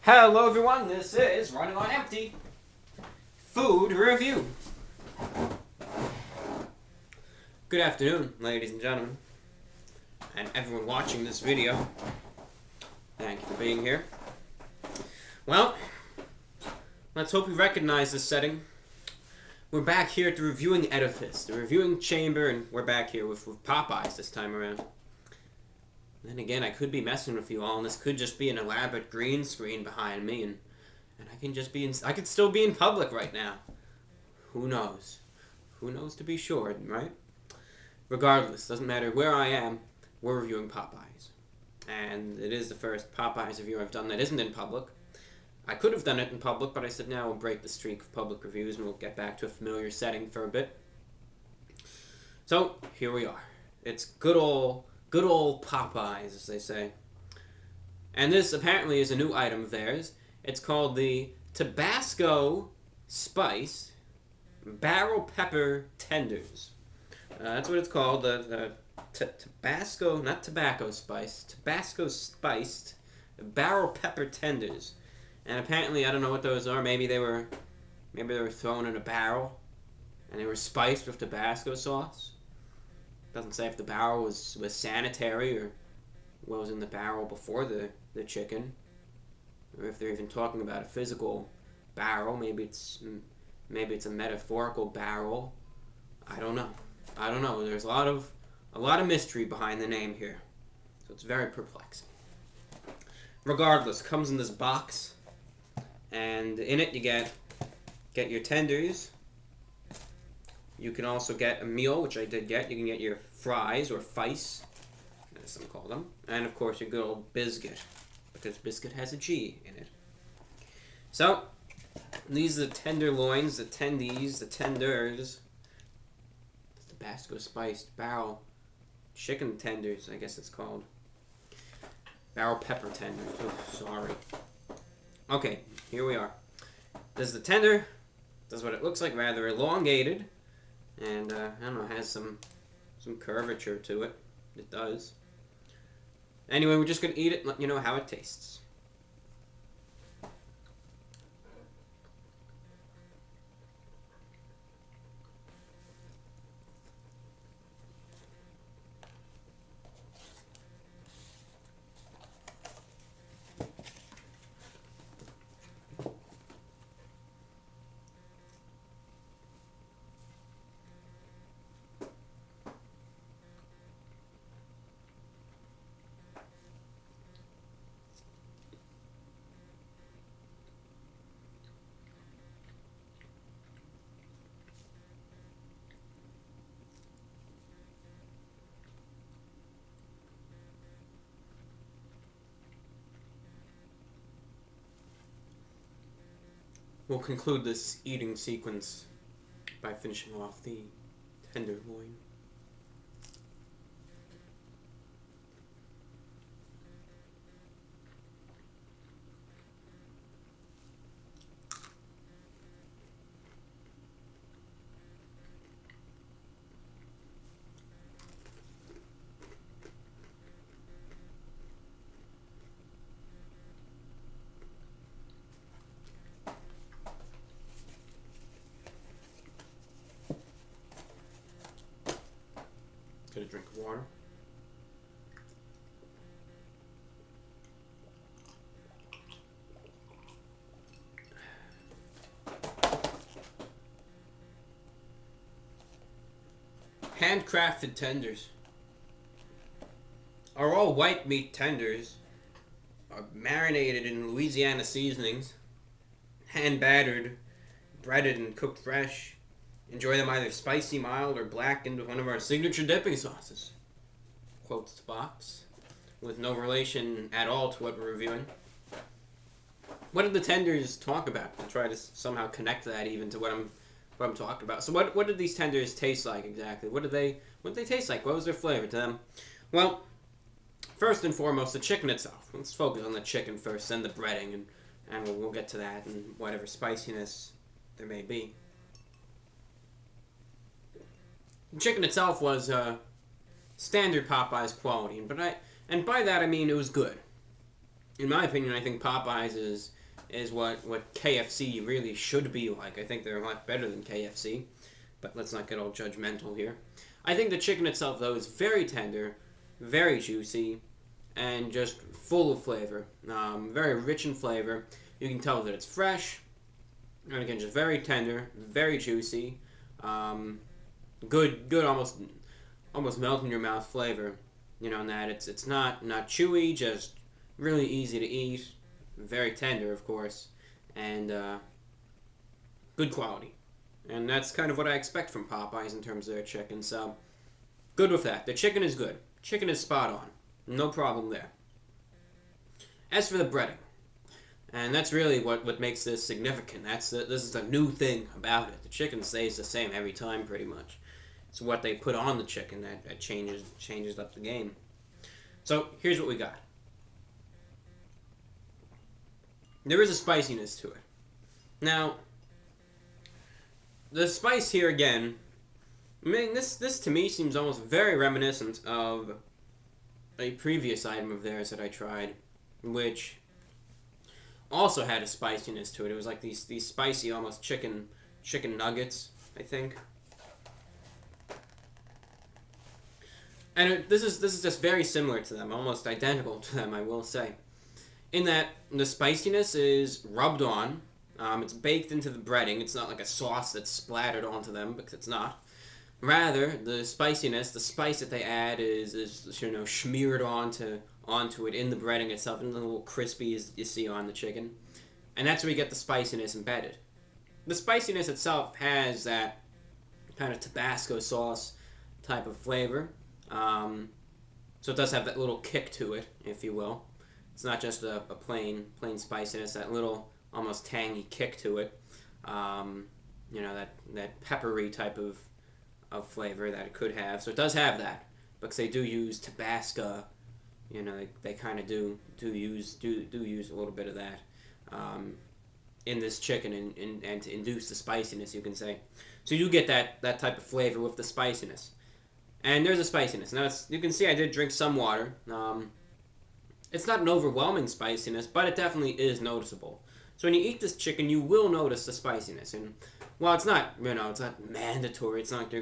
Hello everyone, this is Running on Empty Food Review. Good afternoon, ladies and gentlemen, and everyone watching this video. Thank you for being here. Well, let's hope you recognize this setting. We're back here at the reviewing edifice, the reviewing chamber, and we're back here with Popeyes this time around. Then again, I could be messing with you all, and this could just be an elaborate green screen behind me, and I can just be I could still be in public right now. Who knows? Who knows to be sure, right? Regardless, doesn't matter where I am, we're reviewing Popeyes. And it is the first Popeyes review I've done that isn't in public. I could have done it in public, but I said now we'll break the streak of public reviews and we'll get back to a familiar setting for a bit. So, here we are. It's good old Popeyes, as they say. And this apparently is a new item of theirs. It's called the Tabasco Spiced Barrel Pepper Tenders. That's what it's called. The Tabasco, not tobacco spice, Tabasco Spiced Barrel Pepper Tenders. And apparently, I don't know what those are. Maybe they were thrown in a barrel, and they were spiced with Tabasco sauce. Doesn't say if the barrel was sanitary or what was in the barrel before the chicken, or if they're even talking about a physical barrel. Maybe it's a metaphorical barrel. I don't know. There's a lot of mystery behind the name here, so it's very perplexing. Regardless, comes in this box, and in it you get your tenders. You can also get a meal, which I did get. You can get your fries, or fice, as some call them. And, of course, your good old biscuit, because biscuit has a G in it. So, these are the tenderloins, the tendies, the tenders. The Tabasco Spiced Barrel Chicken Tenders, I guess it's called. Barrel Pepper Tenders. Oh, sorry. Okay, here we are. This is the tender. This is what it looks like, rather elongated. And, I don't know, has some curvature to it. It does. Anyway, we're just going to eat it and let you know how it tastes. We'll conclude this eating sequence by finishing off the tenderloin. Get a drink of water. Handcrafted tenders are all white meat tenders, are marinated in Louisiana seasonings, hand battered, breaded and cooked fresh. Enjoy them either spicy, mild, or blackened with one of our signature dipping sauces. Quotes the box, with no relation at all to what we're reviewing. What did the tenders talk about? I'll try to somehow connect that even to what I'm talking about. So what did these tenders taste like exactly? What did they taste like? What was their flavor to them? Well, first and foremost, the chicken itself. Let's focus on the chicken first, then the breading, and we'll get to that and whatever spiciness there may be. The chicken itself was standard Popeyes quality, and by that I mean it was good. in my opinion, I think Popeyes is what KFC really should be like. I think they're a lot better than KFC, but let's not get all judgmental here. I think the chicken itself, though, is very tender, very juicy, and just full of flavor. Very rich in flavor. You can tell that it's fresh, and again, just very tender, very juicy. Good, almost melt in your mouth flavor. You know, in that it's not chewy, just really easy to eat, very tender, of course, and good quality. And that's kind of what I expect from Popeyes in terms of their chicken. So, good with that. The chicken is good. Chicken is spot on. No problem there. As for the breading, and that's really what makes this significant. This is a new thing about it. The chicken stays the same every time, pretty much. It's what they put on the chicken that changes up the game. So, here's what we got. There is a spiciness to it. Now, the spice here again, I mean, this to me seems almost very reminiscent of a previous item of theirs that I tried, which also had a spiciness to it. It was like these spicy, almost chicken nuggets, I think. And this is just very similar to them, almost identical to them, I will say, in that the spiciness is rubbed on. It's baked into the breading. It's not like a sauce that's splattered onto them, because it's not. Rather, the spiciness, the spice that they add is smeared onto it in the breading itself, in the little crispies you see on the chicken. And that's where you get the spiciness embedded. The spiciness itself has that kind of Tabasco sauce type of flavor. So it does have that little kick to it, if you will. It's not just a plain spiciness, that little almost tangy kick to it. That peppery type of flavor that it could have. So it does have that, because they do use Tabasco. You know, they kind of do use a little bit of that in this chicken, and to induce the spiciness, you can say. So you get that type of flavor with the spiciness. And there's a spiciness. Now, you can see I did drink some water. It's not an overwhelming spiciness, but it definitely is noticeable. So when you eat this chicken, you will notice the spiciness. And while it's not, it's not mandatory. It's not like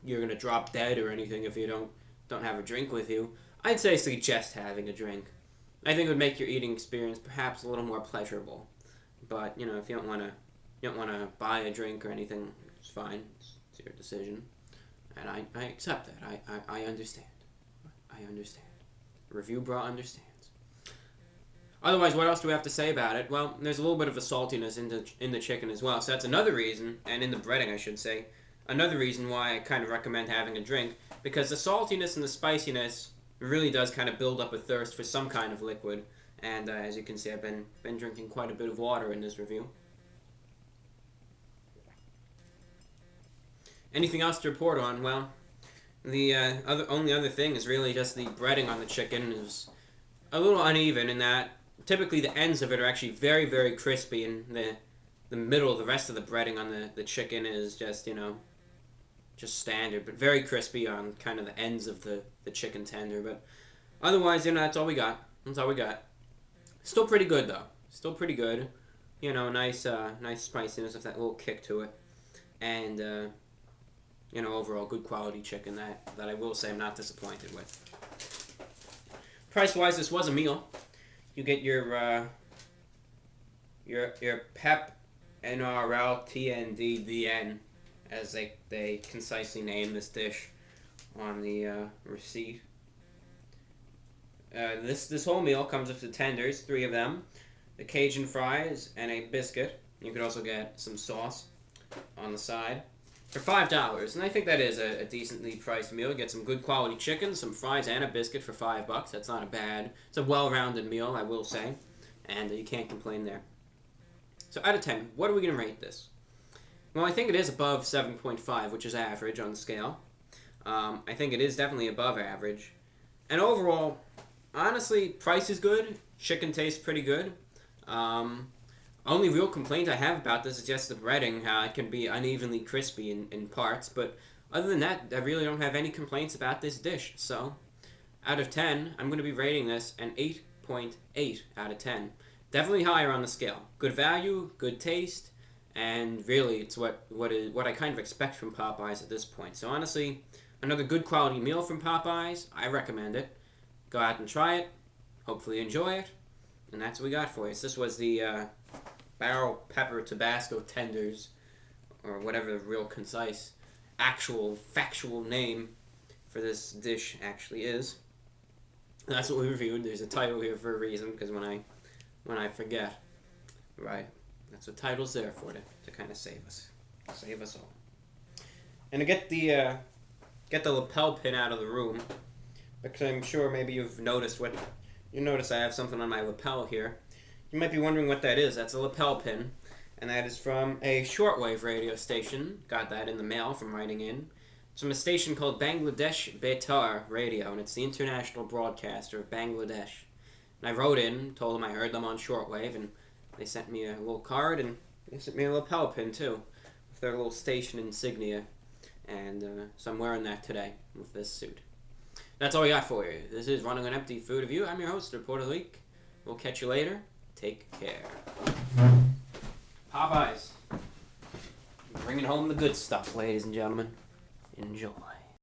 you're gonna drop dead or anything if you don't have a drink with you. I'd say suggest having a drink. I think it would make your eating experience perhaps a little more pleasurable. But if you don't wanna buy a drink or anything, it's fine. It's your decision. And I accept that. I understand. I understand. Review Bra understands. Otherwise, what else do we have to say about it? Well, there's a little bit of a saltiness in the chicken as well. So that's another reason, and in the breading, I should say, another reason why I kind of recommend having a drink. Because the saltiness and the spiciness really does kind of build up a thirst for some kind of liquid. And as you can see, I've been drinking quite a bit of water in this review. Anything else to report on? Well, the only other thing is really just the breading on the chicken is a little uneven in that typically the ends of it are actually very, very crispy, and the middle, the rest of the breading on the chicken is just, just standard, but very crispy on kind of the ends of the chicken tender. But otherwise, that's all we got. That's all we got. Still pretty good, though. Still pretty good. Nice spiciness with that little kick to it. And, overall good quality chicken that I will say I'm not disappointed with. Price-wise, this was a meal. You get your PEP NRLTNDDN, as they concisely name this dish on the receipt. This whole meal comes with the tenders, 3 of them, the Cajun fries, and a biscuit. You could also get some sauce on the side for $5, and I think that is a decently priced meal. You get some good quality chicken, some fries, and a biscuit for $5. That's not a bad. It's a well-rounded meal, I will say, and you can't complain there. So out of 10, what are we going to rate this? Well, I think it is above 7.5, which is average on the scale. I think it is definitely above average, and overall, honestly, price is good. Chicken tastes pretty good. Only real complaint I have about this is just the breading, how it can be unevenly crispy in parts, but other than that, I really don't have any complaints about this dish. So, out of 10, I'm going to be rating this an 8.5. 7.8 out of 10. Definitely higher on the scale. Good value, good taste, and really it's what I kind of expect from Popeyes at this point. So honestly, another good quality meal from Popeyes. I recommend it. Go out and try it. Hopefully enjoy it. And that's what we got for you. So this was the barrel pepper Tabasco tenders, or whatever the real concise, actual, factual name for this dish actually is. And that's what we reviewed. There's a title here for a reason, because when I forget, right, that's what title's there for, to kind of save us all. And to get the lapel pin out of the room, because I'm sure maybe you've noticed you notice I have something on my lapel here. You might be wondering what that is. That's a lapel pin, and that is from a shortwave radio station. Got that in the mail from writing in. It's from a station called Bangladesh Betar Radio, and it's the international broadcaster of Bangladesh. And I wrote in, told them I heard them on shortwave, and they sent me a little card, and they sent me a lapel pin too, with their little station insignia. And so I'm wearing that today with this suit. That's all we got for you. This is Running on Empty Food Review. I'm your host, Reporter Leak. We'll catch you later. Take care. Popeyes. Bringing home the good stuff, ladies and gentlemen. Enjoy.